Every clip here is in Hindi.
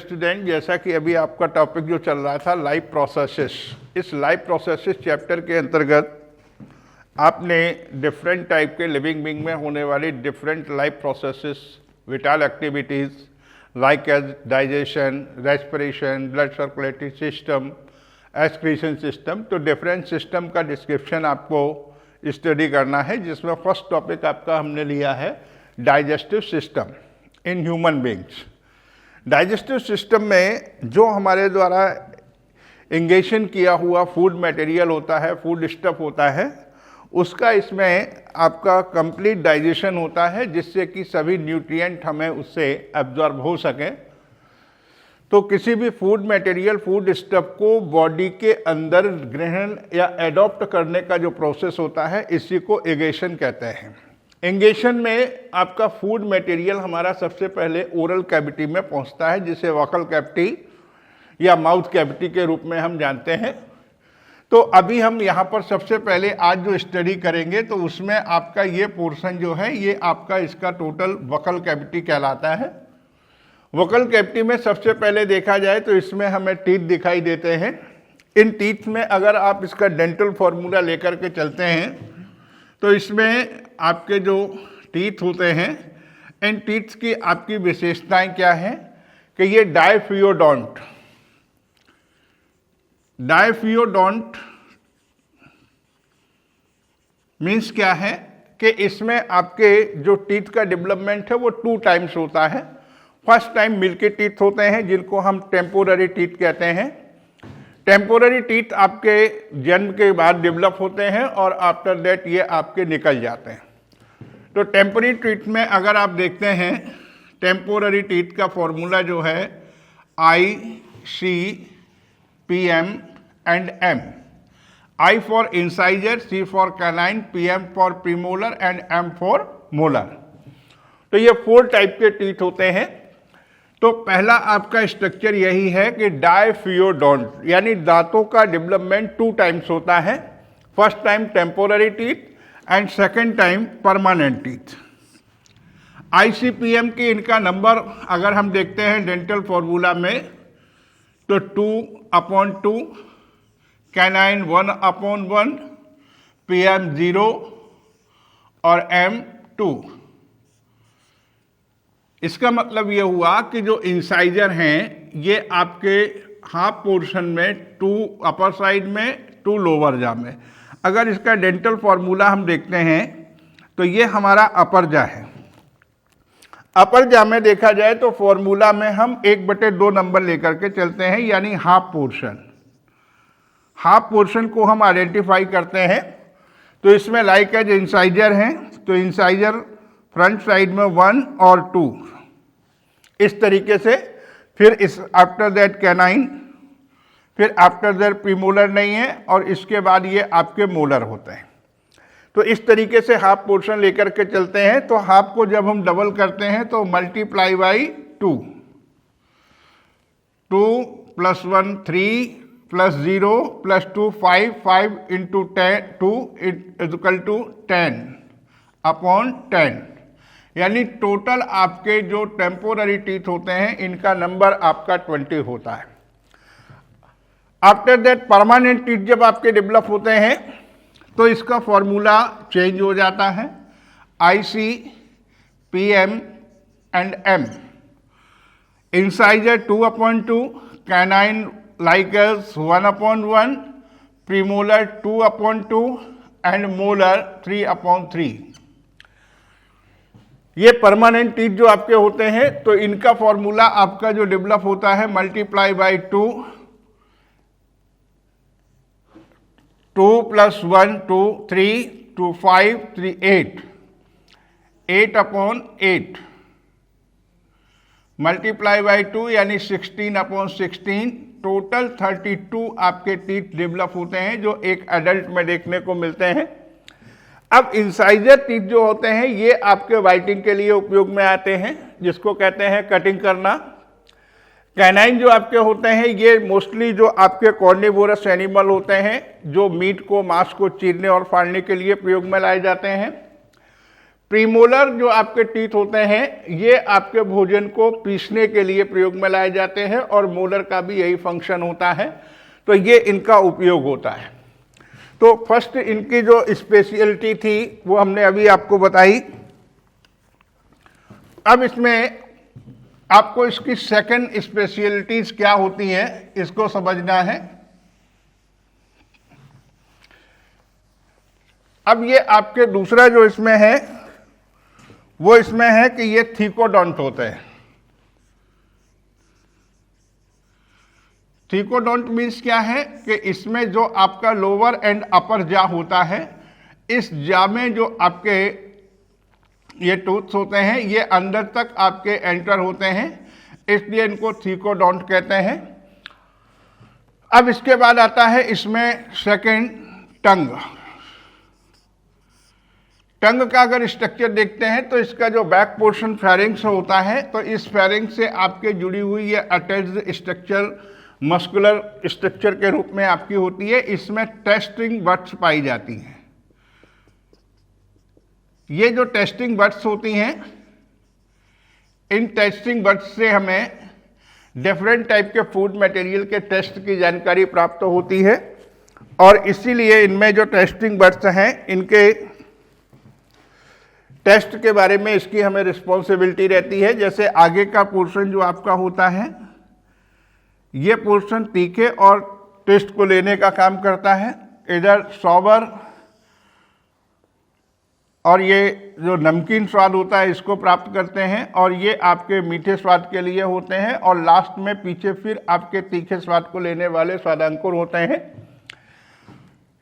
स्टूडेंट, जैसा कि अभी आपका टॉपिक जो चल रहा था लाइफ प्रोसेसेस, इस लाइफ प्रोसेसेस चैप्टर के अंतर्गत आपने डिफरेंट टाइप के लिविंग बीइंग में होने वाली different life processes, vital activities like as digestion, respiration, blood circulatory system, excretion system, तो डिफरेंट सिस्टम का डिस्क्रिप्शन आपको स्टडी करना है, जिसमें फर्स्ट टॉपिक आपका हमने लिया है digestive system in human beings. Digestive system में जो हमारे द्वारा इंगेशन किया हुआ फूड मटेरियल होता है, फूड स्टफ होता है, उसका इसमें आपका कंप्लीट डाइजेशन होता है, जिससे कि सभी न्यूट्रिएंट हमें उससे एब्जॉर्ब हो सकें। तो किसी भी फूड मटेरियल, फूड स्टफ को बॉडी के अंदर ग्रहण या एडॉप्ट करने का जो प्रोसेस होता है, इसी को इंगेशन कहते हैं। इंगेशन में आपका फूड मटेरियल हमारा सबसे पहले ओरल कैविटी में पहुंचता है, जिसे वोकल कैविटी या माउथ कैविटी के रूप में हम जानते हैं। तो अभी हम यहाँ पर सबसे पहले आज जो स्टडी करेंगे, तो उसमें आपका ये पोर्शन जो है, ये आपका इसका टोटल वोकल कैविटी कहलाता है। वोकल कैविटी में सबसे पहले देखा जाए तो इसमें हमें टीथ दिखाई देते हैं। इन टीथ में अगर आप इसका डेंटल फॉर्मूला लेकर के चलते हैं, तो इसमें आपके जो टीथ होते हैं, इन टीथ की आपकी विशेषताएं क्या हैं कि ये डायफियोडोंट मीन्स क्या है कि इसमें आपके जो टीथ का डेवलपमेंट है वो 2 टाइम्स होता है। फर्स्ट टाइम मिल्की टीथ होते हैं, जिनको हम टेम्पोररी टीथ कहते हैं। टेम्पोररी टीथ आपके जन्म के बाद डेवलप होते हैं और आफ्टर दैट ये आपके निकल जाते हैं। तो टेम्पोररी टीथ में अगर आप देखते हैं, टेम्पोररी टीथ का फॉर्मूला जो है ICPM and M। I for incisor, C for canine, PM for premolar and M for molar. तो ये 4 टाइप के टीथ होते हैं। तो पहला आपका स्ट्रक्चर यही है कि डायफियोडोंट, यानी दांतों का डेवलपमेंट 2 टाइम्स होता है। First time temporary teeth and second time permanent teeth. ICPM की इनका नंबर अगर हम देखते हैं डेंटल फॉर्मूला में, तो 2/2, कैनाइन 1/1, PM 0 और M 2। इसका मतलब ये हुआ कि जो इंसाइजर हैं, ये आपके हाफ पोर्शन में 2 अपर साइड में, 2 लोअर जा में। अगर इसका डेंटल फॉर्मूला हम देखते हैं, तो ये हमारा अपर जा है। अपर जा में देखा जाए तो फॉर्मूला में हम 1/2 नंबर लेकर के चलते हैं, यानी हाफ पोर्शन। हाफ पोर्शन को हम आइडेंटिफाई करते हैं। तो इसमें लाइक एज इंसाइजर हैं, तो इंसाइजर फ्रंट साइड में 1 और 2 इस तरीके से। फिर इस आफ्टर दैट कैनाइन, फिर आफ्टर दैट प्रीमोलर नहीं है, और इसके बाद ये आपके मोलर होते हैं। तो इस तरीके से हाफ पोर्शन लेकर के चलते हैं। तो हाफ को जब हम डबल करते हैं तो मल्टीप्लाई बाई 2 + 1 3 + 0 + 2 5 5 × 10 2 = 10/10, यानी टोटल आपके जो टेम्पोररी टीथ होते हैं, इनका नंबर आपका 20 होता है। आफ्टर दैट परमानेंट टीथ जब आपके डेवलप होते हैं, तो इसका फॉर्मूला चेंज हो जाता है। ICPM and M। Incisor 2/2, canine like as 1/1, premolar 2/2 and molar 3/3। ये परमानेंट टीथ जो आपके होते हैं, तो इनका फॉर्मूला आपका जो डेवलप होता है मल्टीप्लाई बाई 2 + 1 2 3 2 5 3 8/8 मल्टीप्लाई बाई 2, यानी 16/16। टोटल 32 आपके टीथ डेवलप होते हैं, जो एक एडल्ट में देखने को मिलते हैं। अब इंसाइजर टीथ जो होते हैं, ये आपके बाइटिंग के लिए उपयोग में आते हैं, जिसको कहते हैं कटिंग करना। कैनाइन जो आपके होते हैं, ये मोस्टली जो आपके कॉर्निवोरस एनिमल होते हैं, जो मीट को, मांस को चीरने और फाड़ने के लिए प्रयोग में लाए जाते हैं। प्रीमोलर जो आपके टीथ होते हैं ये आपके भोजन को पीसने के लिए प्रयोग में लाए जाते हैं और मोलर का भी यही फंक्शन होता है, तो ये इनका उपयोग होता है। तो फर्स्ट इनकी जो स्पेशलिटी थी वो हमने अभी आपको बताई। अब इसमें आपको इसकी सेकंड स्पेशलिटीज क्या होती हैं इसको समझना है। अब ये आपके दूसरा जो इसमें है वो इसमें है कि ये थीकोडोंट होते हैं। थीकोडोंट मीन्स क्या है कि इसमें जो आपका लोअर एंड अपर जा होता है, इस जा में जो आपके ये टूथ्स होते हैं ये अंदर तक आपके एंटर होते हैं, इसलिए इनको थीकोडोंट कहते हैं। अब इसके बाद आता है इसमें सेकंड टंग। टंग का अगर स्ट्रक्चर देखते हैं तो इसका जो बैक पोर्शन फेरिंग्स होता है, तो इस फेरिंग्स से आपके जुड़ी हुई ये अटैच्ड स्ट्रक्चर मस्कुलर स्ट्रक्चर के रूप में आपकी होती है। इसमें टेस्टिंग बड्स पाई जाती हैं। ये जो टेस्टिंग बड्स होती हैं, इन टेस्टिंग बड्स से हमें डिफरेंट टाइप के फूड मटेरियल के टेस्ट की जानकारी प्राप्त होती है और इसीलिए इनमें जो टेस्टिंग बड्स हैं इनके टेस्ट के बारे में इसकी हमें रिस्पॉन्सिबिलिटी रहती है। जैसे आगे का पोर्शन जो आपका होता है, ये पोर्शन तीखे और टेस्ट को लेने का काम करता है। इधर सॉवर और ये जो नमकीन स्वाद होता है इसको प्राप्त करते हैं और ये आपके मीठे स्वाद के लिए होते हैं और लास्ट में पीछे फिर आपके तीखे स्वाद को लेने वाले स्वादांकुर होते हैं।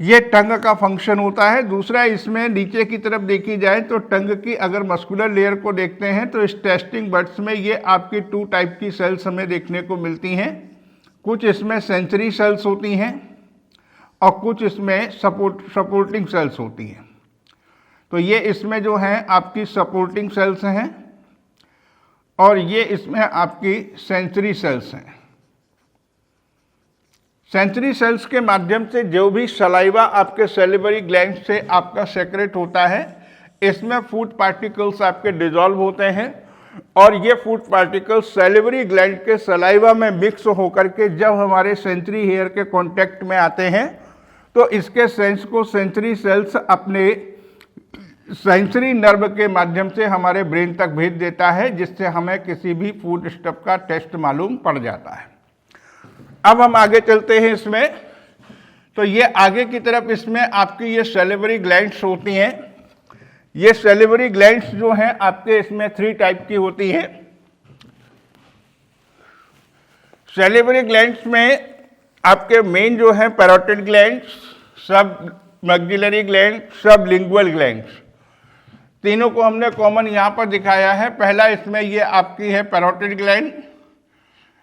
ये टंग का फंक्शन होता है। दूसरा इसमें नीचे की तरफ देखी जाए तो टंग की अगर मस्कुलर लेयर को देखते हैं तो इस टेस्टिंग बड्स में ये आपकी 2 टाइप की सेल्स हमें देखने को मिलती हैं। कुछ इसमें सेंसरी सेल्स होती हैं और कुछ इसमें सपोर्टिंग सेल्स होती हैं। तो ये इसमें जो हैं आपकी सपोर्टिंग सेल्स हैं और ये इसमें आपकी सेंसरी सेल्स हैं। सेंसरी सेल्स के माध्यम से जो भी सलाइवा आपके सैलिवरी ग्लैंड से आपका सेक्रेट होता है, इसमें फूड पार्टिकल्स आपके डिजॉल्व होते हैं और ये फूड पार्टिकल्स सैलिवरी ग्लैंड के सलाइवा में मिक्स होकर के जब हमारे सेंसरी हेयर के कांटेक्ट में आते हैं तो इसके सेंस को सेंसरी सेल्स अपने सेंसरी नर्व के माध्यम से हमारे ब्रेन तक भेज देता है, जिससे हमें किसी भी फूड स्टफ का टेस्ट मालूम पड़ जाता है। अब हम आगे चलते हैं इसमें। तो ये आगे की तरफ इसमें आपकी ये सैलिवरी ग्लैंड्स होती हैं। ये सैलिवरी ग्लैंड्स जो हैं आपके इसमें 3 टाइप की होती हैं। सैलिवरी ग्लैंड्स में आपके मेन जो है पैरोटिड ग्लैंड्स, सब मैक्सिलरी ग्लैंड, सब लिंगुअल ग्लैंड्स, तीनों को हमने कॉमन यहाँ पर दिखाया है। पहला इसमें ये आपकी है पैरोटिड ग्लैंड,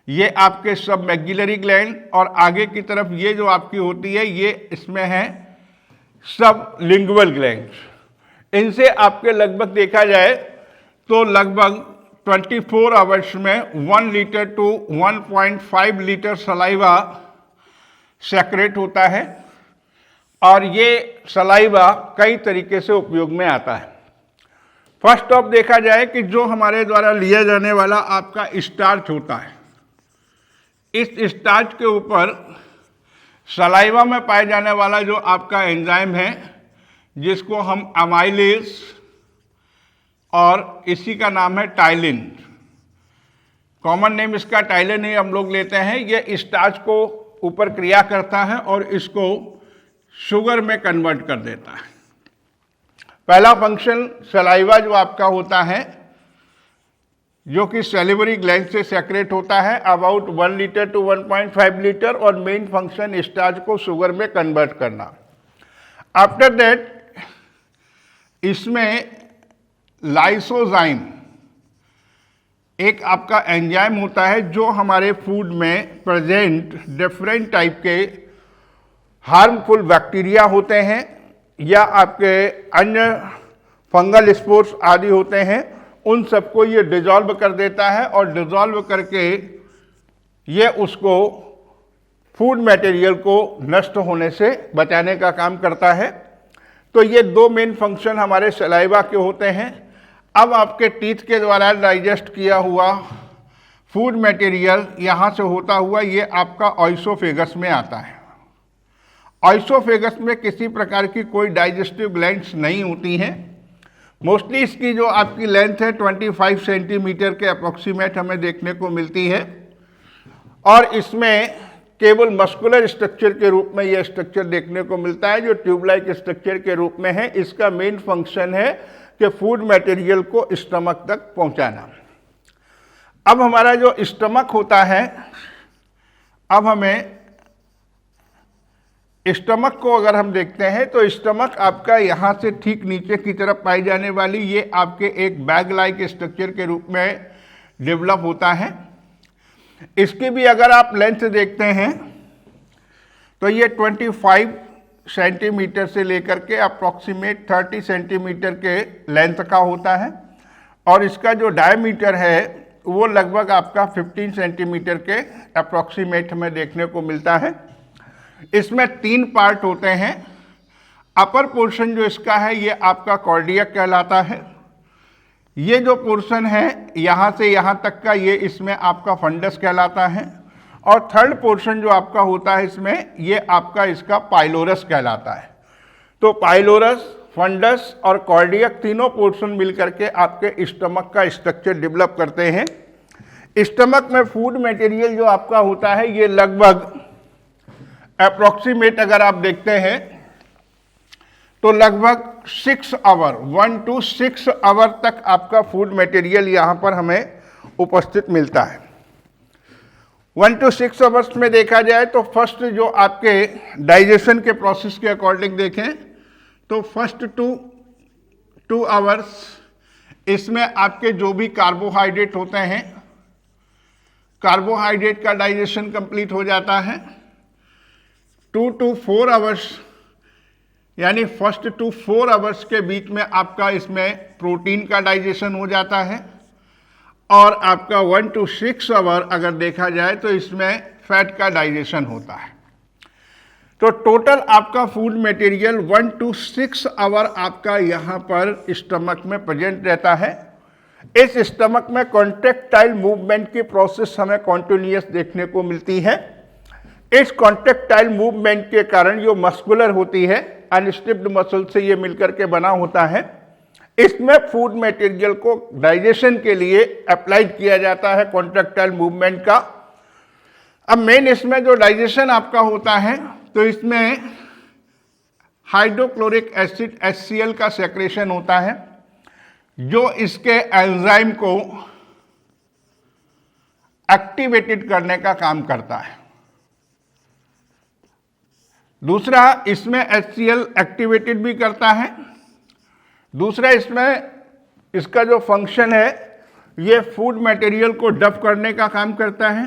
ये आपके सब मैक्सिलरी ग्लैंड और आगे की तरफ ये जो आपकी होती है ये इसमें है सब लिंगुअल ग्लैंड्स। इनसे आपके लगभग देखा जाए तो लगभग 24 आवर्स में 1 litre to 1.5 litre saliva secrete होता है और ये सलाइवा कई तरीके से उपयोग में आता है। फर्स्ट ऑफ देखा जाए कि जो हमारे द्वारा लिया जाने वाला आपका स्टार्च होता है, इस स्टार्च के ऊपर सलाइवा में पाए जाने वाला जो आपका एंजाइम है जिसको हम अमाइलेज और इसी का नाम है टाइलिन, कॉमन नेम इसका टाइलिन ही हम लोग लेते हैं। ये स्टार्च को ऊपर क्रिया करता है और इसको शुगर में कन्वर्ट कर देता है। पहला फंक्शन सलाइवा जो आपका होता है जो कि सैलिवरी ग्लैंड से सेक्रेट होता है अबाउट 1 लीटर टू 1.5 लीटर और मेन फंक्शन स्टार्च को शुगर में कन्वर्ट करना। आफ्टर दैट इसमें लाइसोजाइम एक आपका एंजाइम होता है जो हमारे फूड में प्रेजेंट डिफरेंट टाइप के हार्मफुल बैक्टीरिया होते हैं या आपके अन्य फंगल स्पोर्स आदि होते हैं, उन सबको ये डिजॉल्व कर देता है और डिजॉल्व करके ये उसको फूड मटेरियल को नष्ट होने से बचाने का काम करता है। तो ये दो मेन फंक्शन हमारे सलाइवा के होते हैं। अब आपके टीथ के द्वारा डाइजेस्ट किया हुआ फूड मटेरियल यहाँ से होता हुआ ये आपका ऑइसोफेगस में आता है। ऑइसोफेगस में किसी प्रकार की कोई डाइजेस्टिव ग्लैंड्स नहीं होती हैं। मोस्टली इसकी जो आपकी लेंथ है 25 सेंटीमीटर के अप्रोक्सीमेट हमें देखने को मिलती है, और इसमें केवल मस्कुलर स्ट्रक्चर के रूप में यह स्ट्रक्चर देखने को मिलता है जो ट्यूब लाइक स्ट्रक्चर के रूप में है। इसका मेन फंक्शन है कि फूड मटेरियल को स्टमक तक पहुंचाना। अब हमारा जो स्टमक होता है, अब हमें स्टमक को अगर हम देखते हैं तो स्टमक आपका यहाँ से ठीक नीचे की तरफ पाई जाने वाली ये आपके एक बैग लाइक स्ट्रक्चर के रूप में डेवलप होता है। इसकी भी अगर आप लेंथ देखते हैं तो ये 25 सेंटीमीटर से लेकर के अप्रॉक्सीमेट 30 सेंटीमीटर के लेंथ का होता है, और इसका जो डायमीटर है वो लगभग आपका 15 सेंटीमीटर के अप्रॉक्सीमेट हमें देखने को मिलता है। इसमें 3 पार्ट होते हैं। अपर पोर्शन जो इसका है ये आपका कार्डियक कहलाता है। ये जो पोर्शन है यहाँ से यहाँ तक का ये इसमें आपका फंडस कहलाता है, और थर्ड पोर्शन जो आपका होता है इसमें ये आपका इसका पाइलोरस कहलाता है। तो पाइलोरस, फंडस और कार्डियक तीनों पोर्शन मिलकर के आपके स्टमक का स्ट्रक्चर डेवलप करते हैं। स्टमक में फूड मटेरियल जो आपका होता है ये लगभग अप्रॉक्सीमेट अगर आप देखते हैं तो लगभग 1 to 6 आवर तक आपका फूड मटेरियल यहाँ पर हमें उपस्थित मिलता है। 1 to 6 आवर्स में देखा जाए तो फर्स्ट जो आपके डाइजेशन के प्रोसेस के अकॉर्डिंग देखें तो फर्स्ट 2 आवर्स इसमें आपके जो भी कार्बोहाइड्रेट होते हैं, कार्बोहाइड्रेट का डाइजेशन कंप्लीट हो जाता है। 2 to 4 आवर्स यानी फर्स्ट 2 to 4 आवर्स के बीच में आपका इसमें प्रोटीन का डाइजेशन हो जाता है, और आपका 1 to 6 आवर अगर देखा जाए तो इसमें फैट का डाइजेशन होता है। तो टोटल आपका फूड मटेरियल 1 to 6 आवर आपका यहाँ पर स्टमक में प्रेजेंट रहता है। इस स्टमक में कॉन्ट्रैक्टाइल मूवमेंट की प्रोसेस हमें कॉन्टिन्यूअस देखने को मिलती है। इस कॉन्ट्रैक्टाइल मूवमेंट के कारण जो मस्कुलर होती है, अनस्टिप्ड मसल से ये मिलकर के बना होता है, इसमें फूड मटेरियल को डाइजेशन के लिए अप्लाइड किया जाता है कॉन्ट्रैक्टाइल मूवमेंट का। अब मेन इसमें जो डाइजेशन आपका होता है तो इसमें हाइड्रोक्लोरिक एसिड HCl का सेक्रेशन होता है जो इसके एंजाइम को एक्टिवेटेड करने का काम करता है। दूसरा, इसमें HCl एक्टिवेटेड भी करता है। दूसरा, इसमें इसका जो फंक्शन है ये फूड मटेरियल को डंप करने का काम करता है।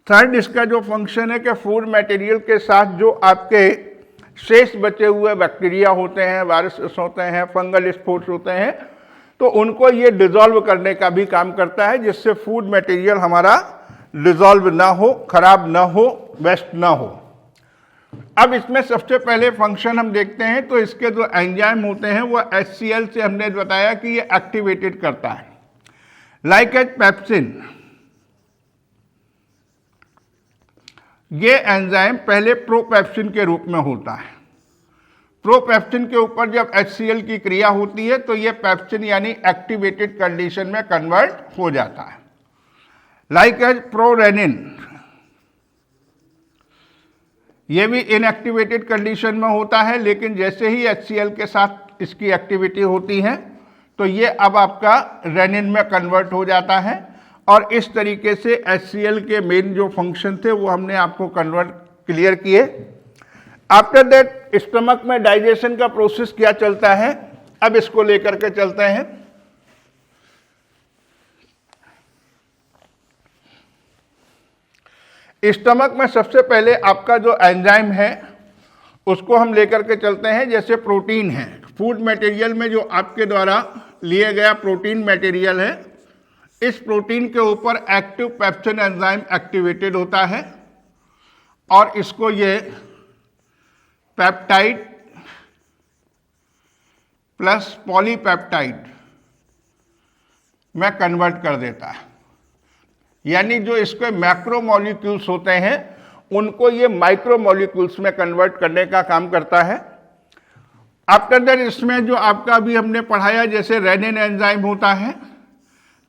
थर्ड, इसका जो फंक्शन है कि फूड मटेरियल के साथ जो आपके शेष बचे हुए बैक्टीरिया होते हैं, वायरस होते हैं, फंगल स्पोर्स होते हैं, तो उनको ये डिसॉल्व करने का भी काम करता है, जिससे फूड मटेरियल हमारा डिसॉल्व ना हो, खराब ना हो, वेस्ट ना हो। अब इसमें सबसे पहले फंक्शन हम देखते हैं तो इसके जो एंजाइम होते हैं वो HCl से हमने बताया कि ये एक्टिवेटेड करता है। लाइक एज पेप्सिन, ये एंजाइम पहले प्रोपेप्सिन के रूप में होता है। प्रोपेप्सिन के ऊपर जब HCl की क्रिया होती है तो ये पेप्सिन यानी एक्टिवेटेड कंडीशन में कन्वर्ट हो जाता है। लाइक एज प्रोरेनिन, ये भी इनएक्टिवेटेड कंडीशन में होता है, लेकिन जैसे ही HCl के साथ इसकी एक्टिविटी होती है तो ये अब आपका रेनिन में कन्वर्ट हो जाता है, और इस तरीके से HCl के मेन जो फंक्शन थे वो हमने आपको क्लियर किए। आफ्टर दैट स्टमक में डाइजेशन का प्रोसेस क्या चलता है, अब इसको लेकर के चलते हैं। स्टमक में सबसे पहले आपका जो एंजाइम है उसको हम लेकर के चलते हैं। जैसे प्रोटीन है, फूड मटेरियल में जो आपके द्वारा लिए गया प्रोटीन मटेरियल है, इस प्रोटीन के ऊपर एक्टिव पेप्सिन एंजाइम एक्टिवेटेड होता है, और इसको ये पेप्टाइड प्लस पॉलीपेप्टाइड में कन्वर्ट कर देता है। यानी जो इसके मैक्रो मॉलिक्यूल्स होते हैं उनको ये माइक्रो मॉलिक्यूल्स में कन्वर्ट करने का काम करता है। आफ्टर दैट इसमें जो आपका अभी हमने पढ़ाया जैसे रेनिन एंजाइम होता है,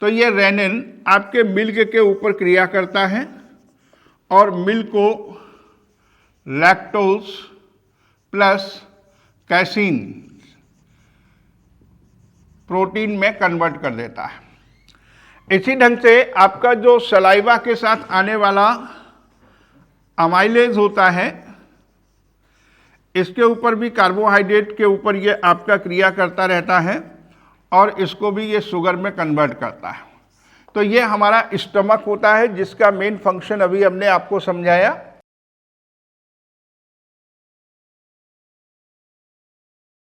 तो ये रेनिन आपके मिल्क के ऊपर क्रिया करता है और मिल्क को लैक्टोज प्लस कैसीन प्रोटीन में कन्वर्ट कर देता है। इसी ढंग से आपका जो सलाइवा के साथ आने वाला अमाइलेज होता है, इसके ऊपर भी कार्बोहाइड्रेट के ऊपर ये आपका क्रिया करता रहता है और इसको भी ये शुगर में कन्वर्ट करता है। तो ये हमारा स्टमक होता है जिसका मेन फंक्शन अभी हमने आपको समझाया।